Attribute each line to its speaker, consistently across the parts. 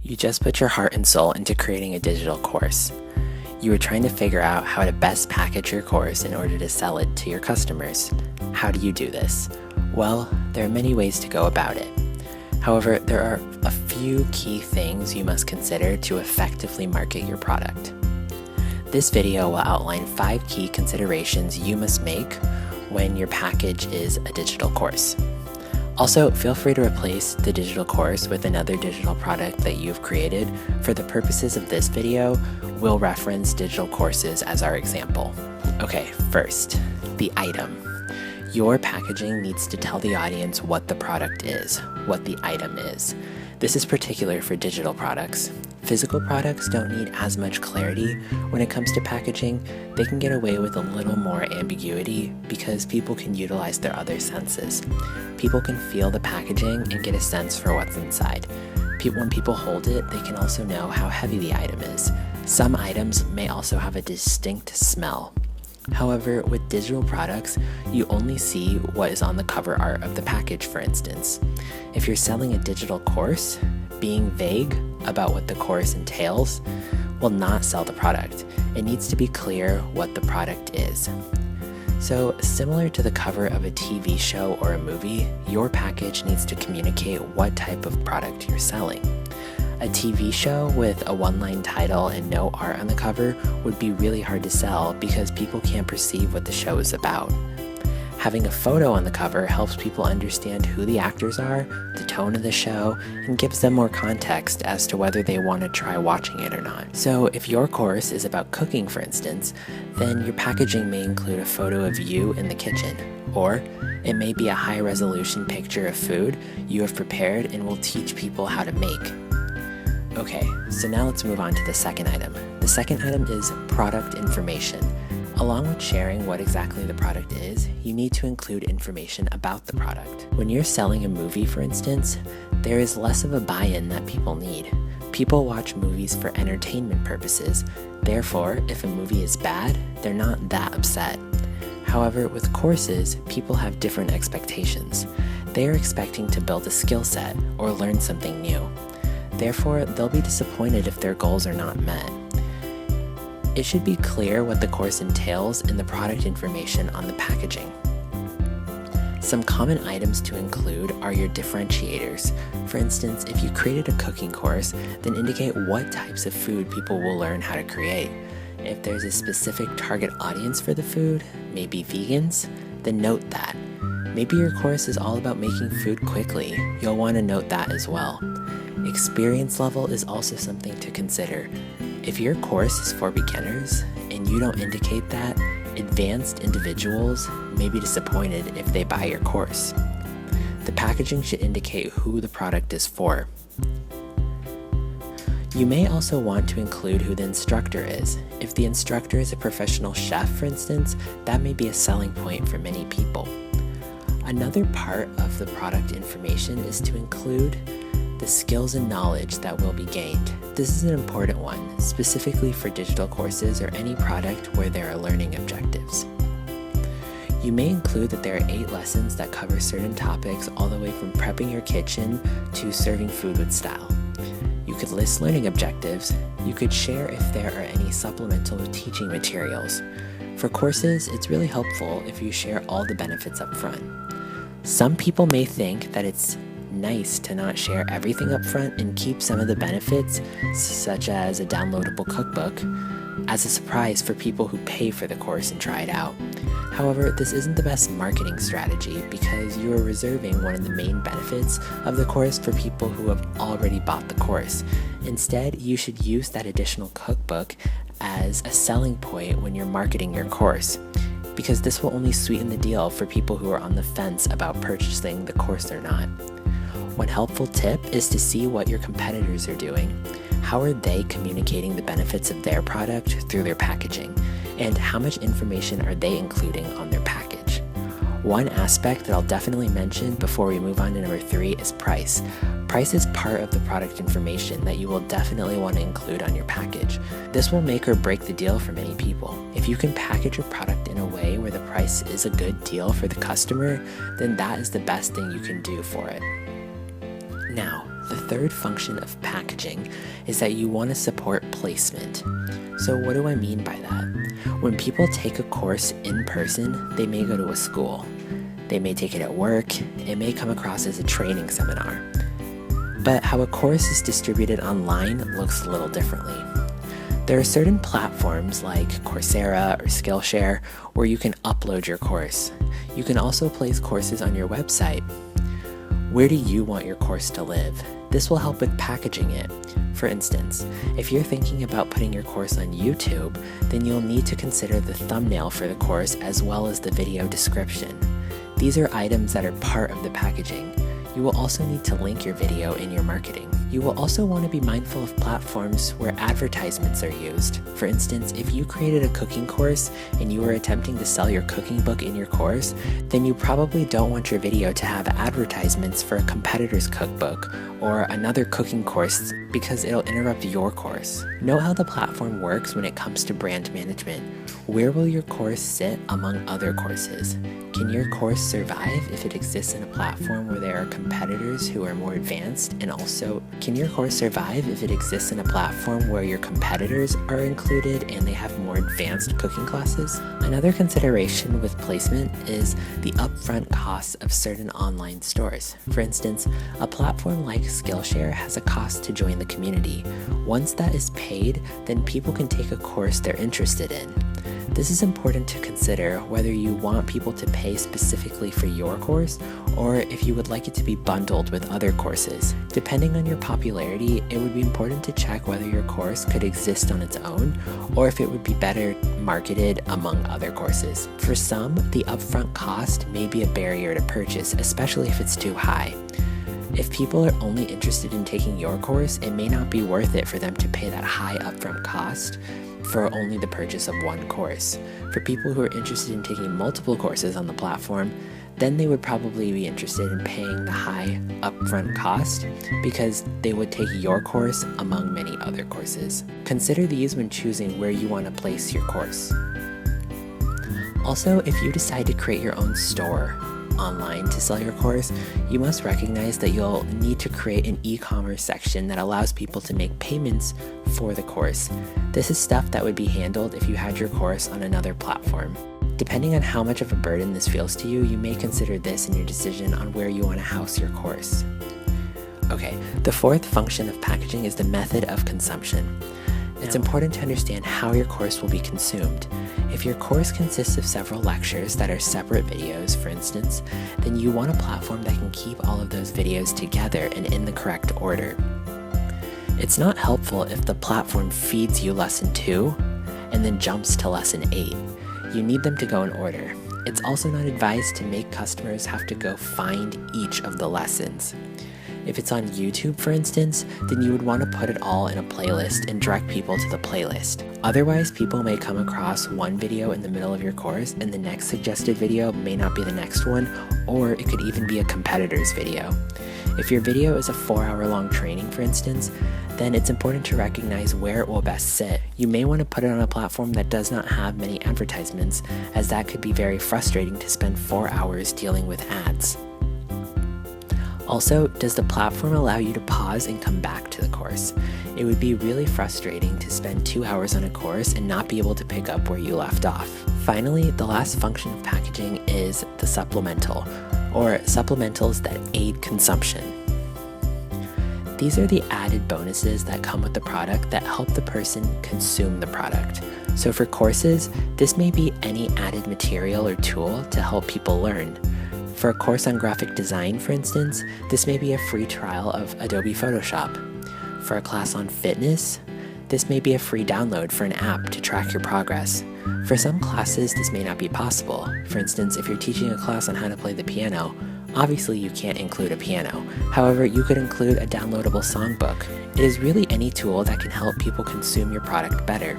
Speaker 1: You just put your heart and soul into creating a digital course. You are trying to figure out how to best package your course in order to sell it to your customers. How do you do this? Well, there are many ways to go about it. However, there are a few key things you must consider to effectively market your product. This video will outline 5 key considerations you must make when your package is a digital course. Also, feel free to replace the digital course with another digital product that you've created. For the purposes of this video, we'll reference digital courses as our example. Okay, first, the item. Your packaging needs to tell the audience what the product is, what the item is. This is particular for digital products. Physical products don't need as much clarity when it comes to packaging. They can get away with a little more ambiguity because people can utilize their other senses. People can feel the packaging and get a sense for what's inside. When people hold it, they can also know how heavy the item is. Some items may also have a distinct smell. However, with digital products, you only see what is on the cover art of the package, for instance. If you're selling a digital course, being vague about what the course entails will not sell the product. It needs to be clear what the product is. So, similar to the cover of a TV show or a movie, your package needs to communicate what type of product you're selling. A TV show with a one-line title and no art on the cover would be really hard to sell because people can't perceive what the show is about. Having a photo on the cover helps people understand who the actors are, the tone of the show, and gives them more context as to whether they want to try watching it or not. So if your course is about cooking, for instance, then your packaging may include a photo of you in the kitchen, or it may be a high-resolution picture of food you have prepared and will teach people how to make. Okay, so now let's move on to the second item. The second item is product information. Along with sharing what exactly the product is, you need to include information about the product. When you're selling a movie, for instance, there is less of a buy-in that people need. People watch movies for entertainment purposes. Therefore, if a movie is bad, they're not that upset. However, with courses, people have different expectations. They are expecting to build a skill set or learn something new. Therefore, they'll be disappointed if their goals are not met. It should be clear what the course entails in the product information on the packaging. Some common items to include are your differentiators. For instance, if you created a cooking course, then indicate what types of food people will learn how to create. If there's a specific target audience for the food, maybe vegans, then note that. Maybe your course is all about making food quickly. You'll want to note that as well. Experience level is also something to consider. If your course is for beginners and you don't indicate that, advanced individuals may be disappointed if they buy your course. The packaging should indicate who the product is for. You may also want to include who the instructor is. If the instructor is a professional chef, for instance, that may be a selling point for many people. Another part of the product information is to include the skills and knowledge that will be gained. This is an important one, specifically for digital courses or any product where there are learning objectives. You may include that there are 8 lessons that cover certain topics all the way from prepping your kitchen to serving food with style. You could list learning objectives. You could share if there are any supplemental teaching materials. For courses, it's really helpful if you share all the benefits up front. Some people may think that it's nice to not share everything up front and keep some of the benefits, such as a downloadable cookbook, as a surprise for people who pay for the course and try it out. However, this isn't the best marketing strategy because you are reserving one of the main benefits of the course for people who have already bought the course. Instead, you should use that additional cookbook as a selling point when you're marketing your course, because this will only sweeten the deal for people who are on the fence about purchasing the course or not. One helpful tip is to see what your competitors are doing. How are they communicating the benefits of their product through their packaging? And how much information are they including on their package? One aspect that I'll definitely mention before we move on to number 3 is price. Price is part of the product information that you will definitely want to include on your package. This will make or break the deal for many people. If you can package your product in a way where the price is a good deal for the customer, then that is the best thing you can do for it. Now, The third function of packaging is that you want to support placement. So what do I mean by that? When people take a course in person, they may go to a school. They may take it at work. It may come across as a training seminar. But how a course is distributed online looks a little differently. There are certain platforms like Coursera or Skillshare where you can upload your course. You can also place courses on your website. Where do you want your course to live? This will help with packaging it. For instance, if you're thinking about putting your course on YouTube, then you'll need to consider the thumbnail for the course as well as the video description. These are items that are part of the packaging. You will also need to link your video in your marketing. You will also want to be mindful of platforms where advertisements are used. For instance, if you created a cooking course and you were attempting to sell your cooking book in your course, then you probably don't want your video to have advertisements for a competitor's cookbook or another cooking course because it'll interrupt your course. Know how the platform works when it comes to brand management. Where will your course sit among other courses? Can your course survive if it exists in a platform where there are competitors who are more advanced? And also, can your course survive if it exists in a platform where your competitors are included and they have more advanced cooking classes? Another consideration with placement is the upfront costs of certain online stores. For instance, a platform like Skillshare has a cost to join the community. Once that is paid, then people can take a course they're interested in. This is important to consider whether you want people to pay specifically for your course or if you would like it to be bundled with other courses. Depending on your popularity, it would be important to check whether your course could exist on its own or if it would be better marketed among other courses. For some, the upfront cost may be a barrier to purchase, especially if it's too high. If people are only interested in taking your course, it may not be worth it for them to pay that high upfront cost for only the purchase of one course. For people who are interested in taking multiple courses on the platform, then they would probably be interested in paying the high upfront cost because they would take your course among many other courses. Consider these when choosing where you want to place your course. Also, if you decide to create your own store online to sell your course, you must recognize that you'll need to create an e-commerce section that allows people to make payments for the course. This is stuff that would be handled if you had your course on another platform. Depending on how much of a burden this feels to you, you may consider this in your decision on where you want to house your course. Okay, the fourth function of packaging is the method of consumption. It's important to understand how your course will be consumed. If your course consists of several lectures that are separate videos, for instance, then you want a platform that can keep all of those videos together and in the correct order. It's not helpful if the platform feeds you lesson 2 and then jumps to lesson 8. You need them to go in order. It's also not advised to make customers have to go find each of the lessons. If it's on YouTube, for instance, then you would want to put it all in a playlist and direct people to the playlist. Otherwise, people may come across one video in the middle of your course and the next suggested video may not be the next one, or it could even be a competitor's video. If your video is a 4-hour-long training, for instance, then it's important to recognize where it will best sit. You may want to put it on a platform that does not have many advertisements, as that could be very frustrating to spend 4 hours dealing with ads. Also, does the platform allow you to pause and come back to the course? It would be really frustrating to spend 2 hours on a course and not be able to pick up where you left off. Finally, the last function of packaging is the supplemental, or supplementals that aid consumption. These are the added bonuses that come with the product that help the person consume the product. So for courses, this may be any added material or tool to help people learn. For a course on graphic design, for instance, this may be a free trial of Adobe Photoshop. For a class on fitness, this may be a free download for an app to track your progress. For some classes, this may not be possible. For instance, if you're teaching a class on how to play the piano, obviously you can't include a piano. However, you could include a downloadable songbook. It is really any tool that can help people consume your product better.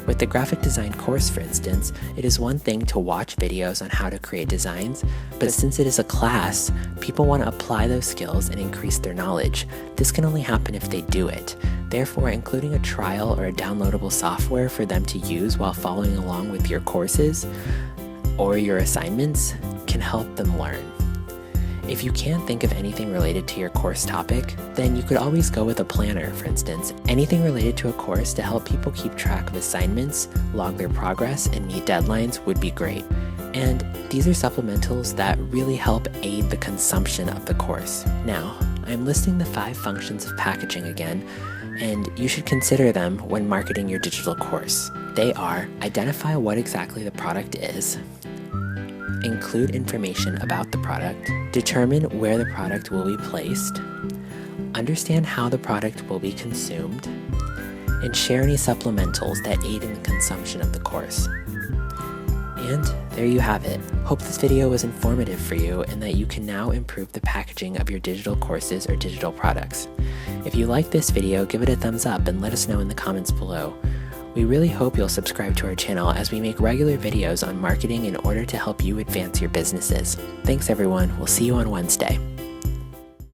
Speaker 1: With the graphic design course, for instance, it is one thing to watch videos on how to create designs, but since it is a class, people want to apply those skills and increase their knowledge. This can only happen if they do it. Therefore, including a trial or a downloadable software for them to use while following along with your courses or your assignments can help them learn. If you can't think of anything related to your course topic, then you could always go with a planner, for instance. Anything related to a course to help people keep track of assignments, log their progress, and meet deadlines would be great. And these are supplementals that really help aid the consumption of the course. Now, I'm listing the 5 functions of packaging again, and you should consider them when marketing your digital course. They are: identify what exactly the product is, include information about the product, determine where the product will be placed, understand how the product will be consumed, and share any supplementals that aid in the consumption of the course. And there you have it. Hope this video was informative for you and that you can now improve the packaging of your digital courses or digital products. If you like this video, give it a thumbs up and let us know in the comments below. We really hope you'll subscribe to our channel as we make regular videos on marketing in order to help you advance your businesses. Thanks everyone, we'll see you on Wednesday.